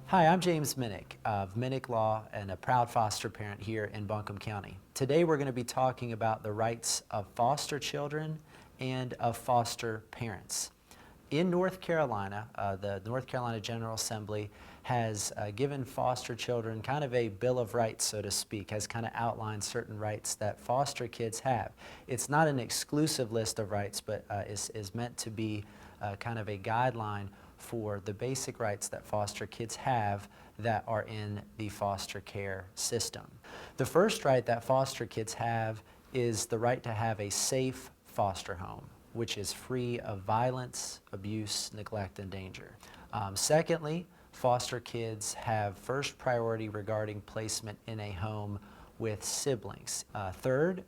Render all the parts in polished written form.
Hi, I'm James Minick of Minick Law and a proud foster parent here in Buncombe County. Today we're going to be talking about the rights of foster children and of foster parents. In North Carolina, the North Carolina General Assembly has given foster children kind of a Bill of Rights, so to speak, has kind of outlined certain rights that foster kids have. It's not an exclusive list of rights, but is meant to be kind of a guideline for the basic rights that foster kids have that are in the foster care system. The first right that foster kids have is the right to have a safe foster home, which is free of violence, abuse, neglect, and danger. Secondly, foster kids have first priority regarding placement in a home with siblings. Third,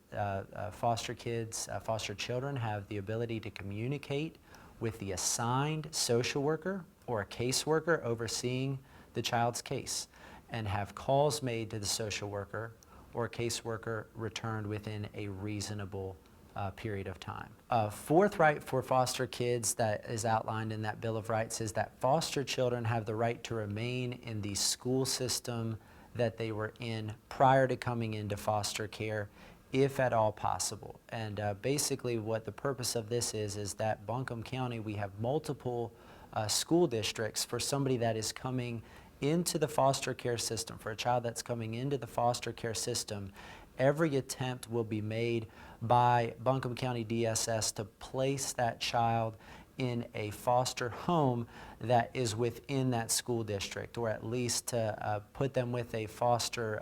foster children have the ability to communicate with the assigned social worker or a caseworker overseeing the child's case and have calls made to the social worker or caseworker returned within a reasonable period of time. Fourth right for foster kids that is outlined in that Bill of Rights is that foster children have the right to remain in the school system that they were in prior to coming into foster care, if at all possible. And basically what the purpose of this is that Buncombe County, we have multiple school districts for somebody that is coming into the foster care system, for a child that's coming into the foster care system. Every attempt will be made by Buncombe County DSS to place that child in a foster home that is within that school district, or at least to put them with a foster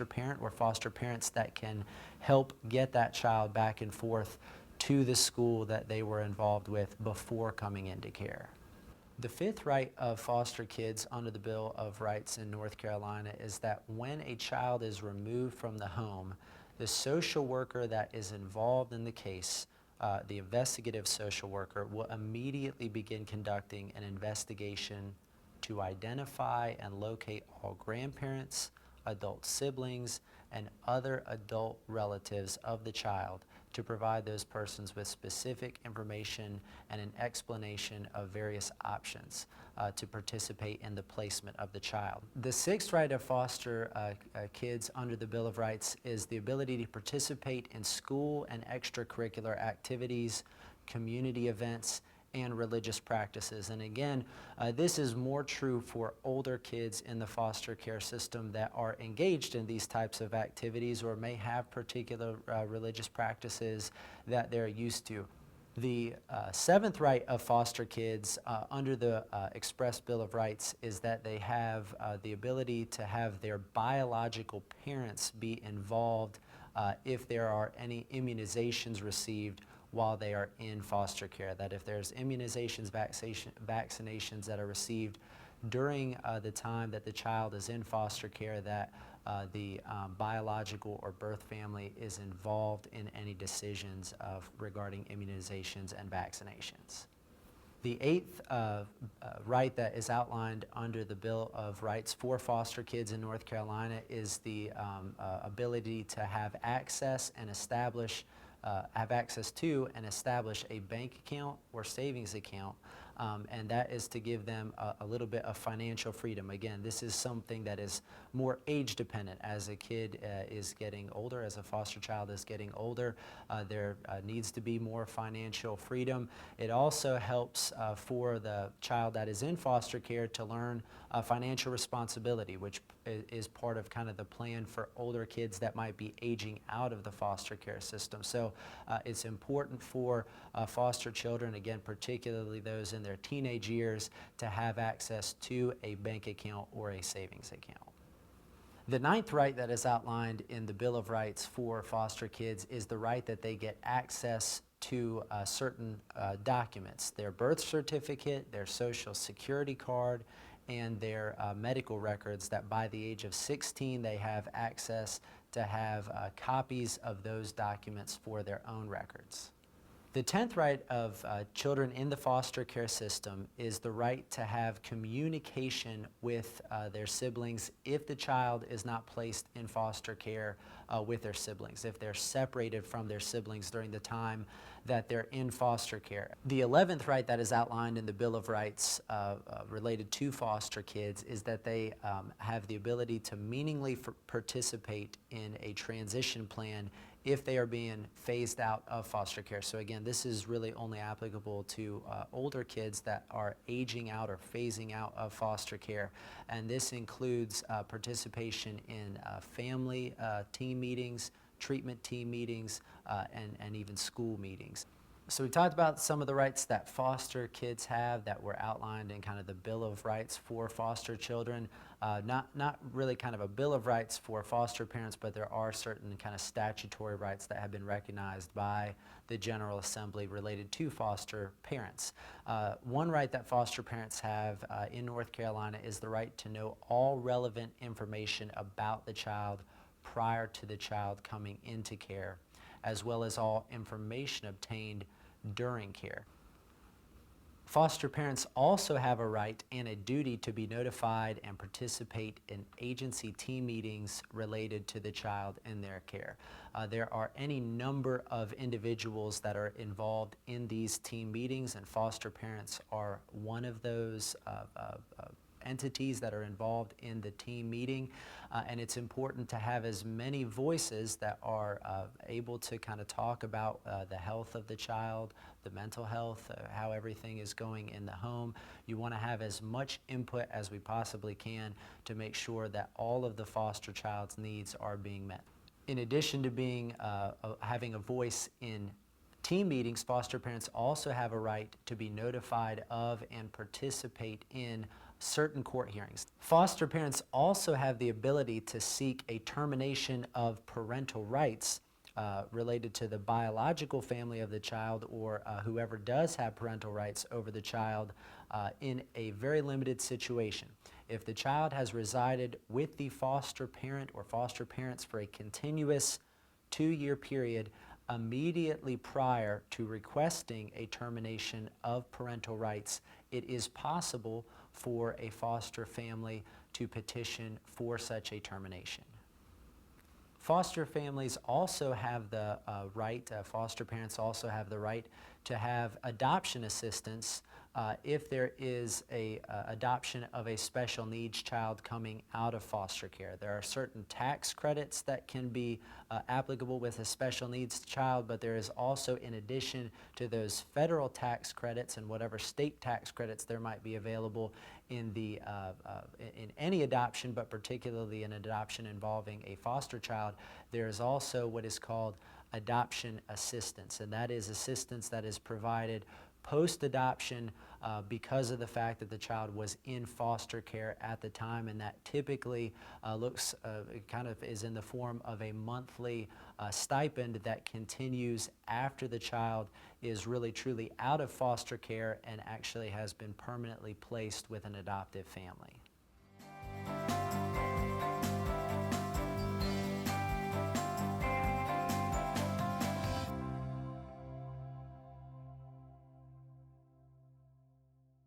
parent or foster parents that can help get that child back and forth to the school that they were involved with before coming into care. The fifth right of foster kids under the Bill of Rights in North Carolina is that when a child is removed from the home, the social worker that is involved in the case, the investigative social worker, will immediately begin conducting an investigation to identify and locate all grandparents, adult siblings, and other adult relatives of the child to provide those persons with specific information and an explanation of various options to participate in the placement of the child. The sixth right of foster kids under the Bill of Rights is the ability to participate in school and extracurricular activities, community events, and religious practices. And again, this is more true for older kids in the foster care system that are engaged in these types of activities or may have particular religious practices that they're used to. The seventh right of foster kids under the Express Bill of Rights is that they have the ability to have their biological parents be involved if there are any immunizations received while they are in foster care. That if there's immunizations, vaccinations that are received during the time that the child is in foster care, that the biological or birth family is involved in any decisions regarding immunizations and vaccinations. The eighth right that is outlined under the Bill of Rights for foster kids in North Carolina is the ability to have access to and establish a bank account or savings account, and that is to give them a little bit of financial freedom. Again, this is something that is more age dependent. As a kid is getting older, as a foster child is getting older, there needs to be more financial freedom. It also helps for the child that is in foster care to learn financial responsibility, which is part of kind of the plan for older kids that might be aging out of the foster care system. So it's important for foster children, again, particularly those in their teenage years, to have access to a bank account or a savings account. The ninth right that is outlined in the Bill of Rights for foster kids is the right that they get access to certain documents: their birth certificate, their social security card, and their medical records, that by the age of 16 they have access to have copies of those documents for their own records. The 10th right of children in the foster care system is the right to have communication with their siblings if the child is not placed in foster care with their siblings, if they're separated from their siblings during the time that they're in foster care. The 11th right that is outlined in the Bill of Rights related to foster kids is that they have the ability to meaningfully participate in a transition plan if they are being phased out of foster care. So again, this is really only applicable to older kids that are aging out or phasing out of foster care. And this includes participation in family team meetings, treatment team meetings, and even school meetings. So we talked about some of the rights that foster kids have that were outlined in kind of the Bill of Rights for foster children. Not really kind of a Bill of Rights for foster parents, but there are certain kind of statutory rights that have been recognized by the General Assembly related to foster parents. One right that foster parents have in North Carolina is the right to know all relevant information about the child prior to the child coming into care, as well as all information obtained during care. Foster parents also have a right and a duty to be notified and participate in agency team meetings related to the child in their care. There are any number of individuals that are involved in these team meetings, and foster parents are one of those entities that are involved in the team meeting, and it's important to have as many voices that are able to kind of talk about the health of the child, the mental health, how everything is going in the home. You want to have as much input as we possibly can to make sure that all of the foster child's needs are being met. In addition to being having a voice in team meetings, foster parents also have a right to be notified of and participate in certain court hearings. Foster parents also have the ability to seek a termination of parental rights related to the biological family of the child, or whoever does have parental rights over the child in a very limited situation. If the child has resided with the foster parent or foster parents for a continuous 2-year period immediately prior to requesting a termination of parental rights, it is possible for a foster family to petition for such a termination. Foster families also have the right, foster parents also have the right to have adoption assistance if there is a adoption of a special needs child coming out of foster care. There are certain tax credits that can be applicable with a special needs child, but there is also, in addition to those federal tax credits and whatever state tax credits there might be available in the in any adoption, but particularly an adoption involving a foster child, there is also what is called adoption assistance, and that is assistance that is provided post-adoption because of the fact that the child was in foster care at the time, and that typically kind of is in the form of a monthly stipend that continues after the child is really truly out of foster care and actually has been permanently placed with an adoptive family.